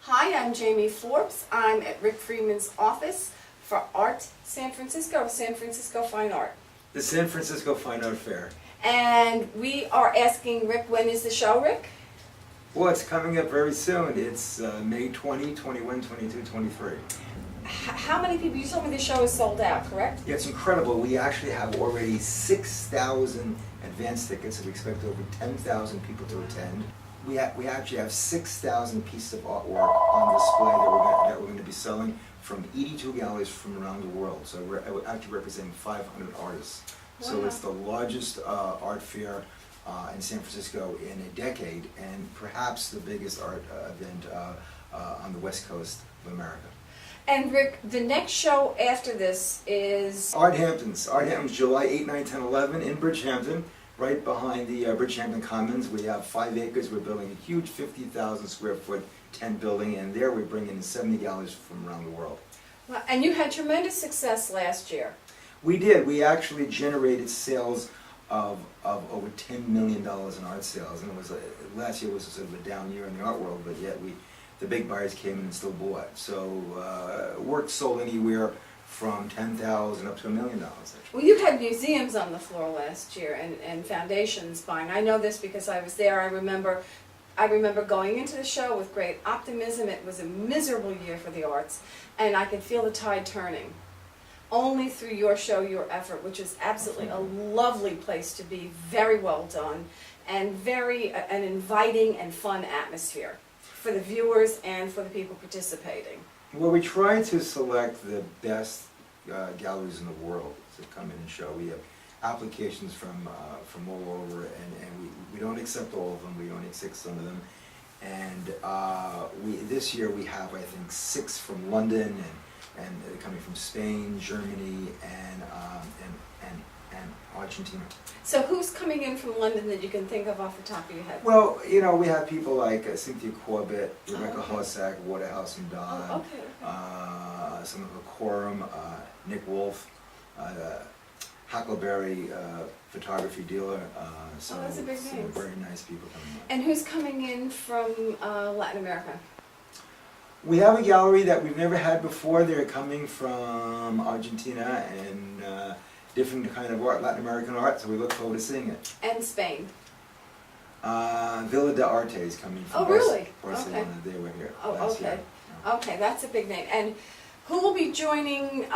Hi, I'm Jamie Forbes. I'm at Rick Friedman's office for Art San Francisco Fine Art. The San Francisco Fine Art Fair. And we are asking Rick, when is the show, Rick? Well, it's coming up very soon. It's May 20, 21, 22, 23. How many people? You told me the show is sold out, correct? Yeah, it's incredible. We actually have already 6,000 advance tickets, and we expect over 10,000 people to attend. We actually have 6,000 pieces of artwork on display that we're going to be selling from 82 galleries from around the world. So we're actually representing 500 artists. Wow. So it's the largest art fair in San Francisco in a decade, and perhaps the biggest art event on the west coast of America. And Rick, the next show after this is ArtHamptons. ArtHamptons, July 8, 9, 10, 11 in Bridgehampton, right behind the Bridgehampton Commons. We have 5 acres. We're building a huge 50,000 square foot tent building, and there we bring in 70 galleries from around the world. Well, and you had tremendous success last year. We did. We actually generated sales of over $10 million in art sales, and it was last year was sort of a down year in the art world, but yet the big buyers came in and still bought. So work sold anywhere from $10,000 up to $1 million. Well, you had museums on the floor last year and foundations buying. I know this because I was there. I remember going into the show with great optimism. It was a miserable year for the arts, and I could feel the tide turning. Only through your show, your effort, which is absolutely a lovely place to be, very well done, and an inviting and fun atmosphere for the viewers and for the people participating. Well, we try to select the best galleries in the world to come in and show. We have applications from all over, and we don't accept all of them. We only accept some of them. And this year we have, I think, 6 from London, and they're coming from Spain, Germany, and Argentina. So who's coming in from London that you can think of off the top of your head? Well, you know, we have people like Cynthia Corbett, Rebecca Hossack, Waterhouse and Dodd, some of the Quorum, Nick Wolf, Huckleberry photography dealer. So those are big names. Very nice people coming in. And who's coming in from Latin America? We have a gallery that we've never had before. They're coming from Argentina and different kind of art, Latin American art, so we look forward to seeing it. And Spain? Villa de Arte is coming from really? Barcelona. Okay. They were here last year. Okay, that's a big name. And who will be joining,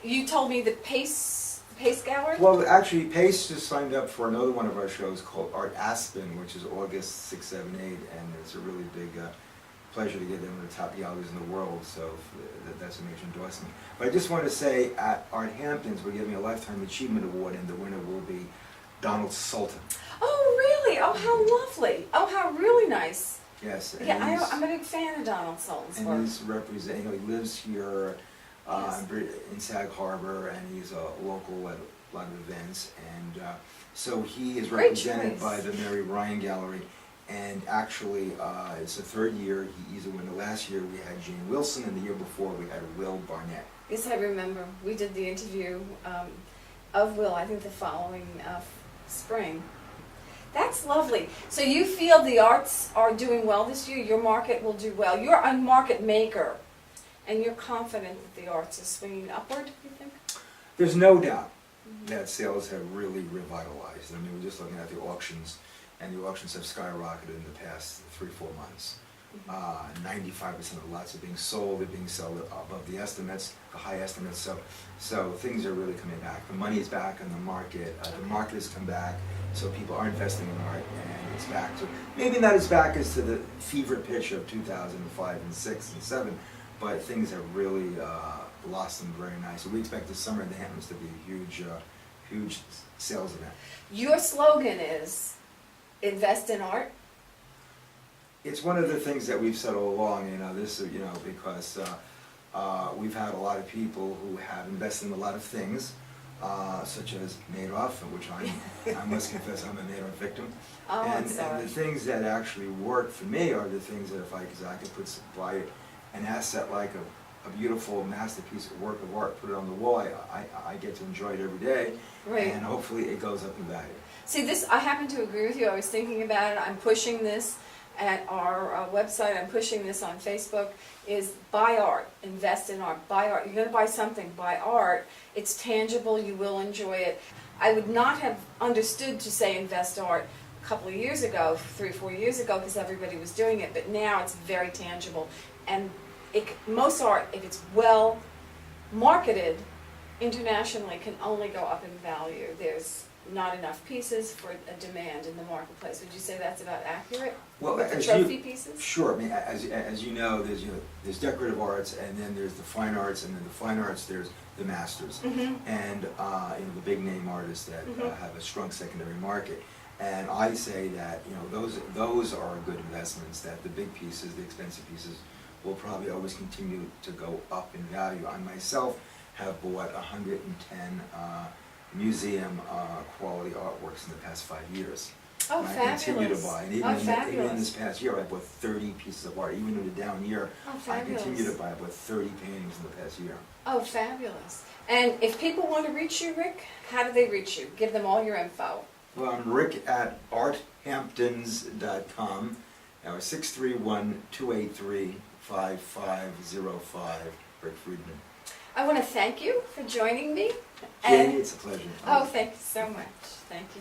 you told me the Pace Gallery? Well, actually, Pace just signed up for another one of our shows called ArtAspen, which is August 6, 7, 8, and it's a really big pleasure to get them to the top galleries in the world, so that's a major endorsement. But I just want to say, at ArtHamptons, we're giving a Lifetime Achievement Award, and the winner will be Donald Sultan. Oh, really? Oh, how lovely. Oh, how really nice. Yes. Yeah, I'm a big fan of Donald Sultan's work. And he's representing, he lives here in Sag Harbor, and he's a local at a lot of events, and so he is represented by the Mary Ryan Gallery. And actually, it's the 3rd year he's a winner. Last year we had Jane Wilson, and the year before we had Will Barnett. Yes, I remember. We did the interview of Will, I think the following spring. That's lovely. So you feel the arts are doing well this year? Your market will do well. You're a market maker, and you're confident that the arts is swinging upward, you think? There's no doubt that sales have really revitalized. I mean, we're just looking at the auctions, and the auctions have skyrocketed in the past 3-4 months. 95% of the lots are being sold. They're being sold above the estimates, the high estimates. So things are really coming back. The money is back in the market. The market has come back. So people are investing in art, and it's back to, maybe not as back as to the fever pitch of 2005 and 6 and 7, but things have really blossomed very nice. So we expect this summer in the Hamptons to be a huge sales event. Your slogan is, invest in art? It's one of the things that we've said all along, because we've had a lot of people who have invested in a lot of things, such as Madoff, which I must confess I'm a Madoff victim. Oh, and, I'm sorry. And the things that actually work for me are the things that if I could buy an asset like a beautiful masterpiece of work of art, put it on the wall, I get to enjoy it every day, and hopefully it goes up in value. See, this, I happen to agree with you. I was thinking about it. I'm pushing this. at our website, I'm pushing this on Facebook, is buy art, invest in art, buy art. You're going to buy something, buy art. It's tangible, you will enjoy it. I would not have understood to say invest art a couple of years ago, 3 or 4 years ago, because everybody was doing it, but now it's very tangible. And most art, if it's well marketed internationally, can only go up in value. There's not enough pieces for a demand in the marketplace. Would you say that's about accurate? Well, with the as trophy pieces? Sure. I mean, as you know, there's decorative arts, and then there's the fine arts, and then the fine arts there's the masters, and the big name artists that have a strong secondary market. And I say that those are good investments. That the big pieces, the expensive pieces, will probably always continue to go up in value. I myself have bought 110 museum quality artworks in the past 5 years. Oh, and fabulous. I continue to buy. And even in this past year, I bought 30 pieces of art. Even in a down year, I continue to buy about 30 paintings in the past year. Oh, fabulous. And if people want to reach you, Rick, how do they reach you? Give them all your info. Well, I'm Rick at ArtHamptons.com. Now, 631-283-5505, Rick Friedman. I want to thank you for joining me. Jenny, it's a pleasure. Oh, thank you so much. Thank you.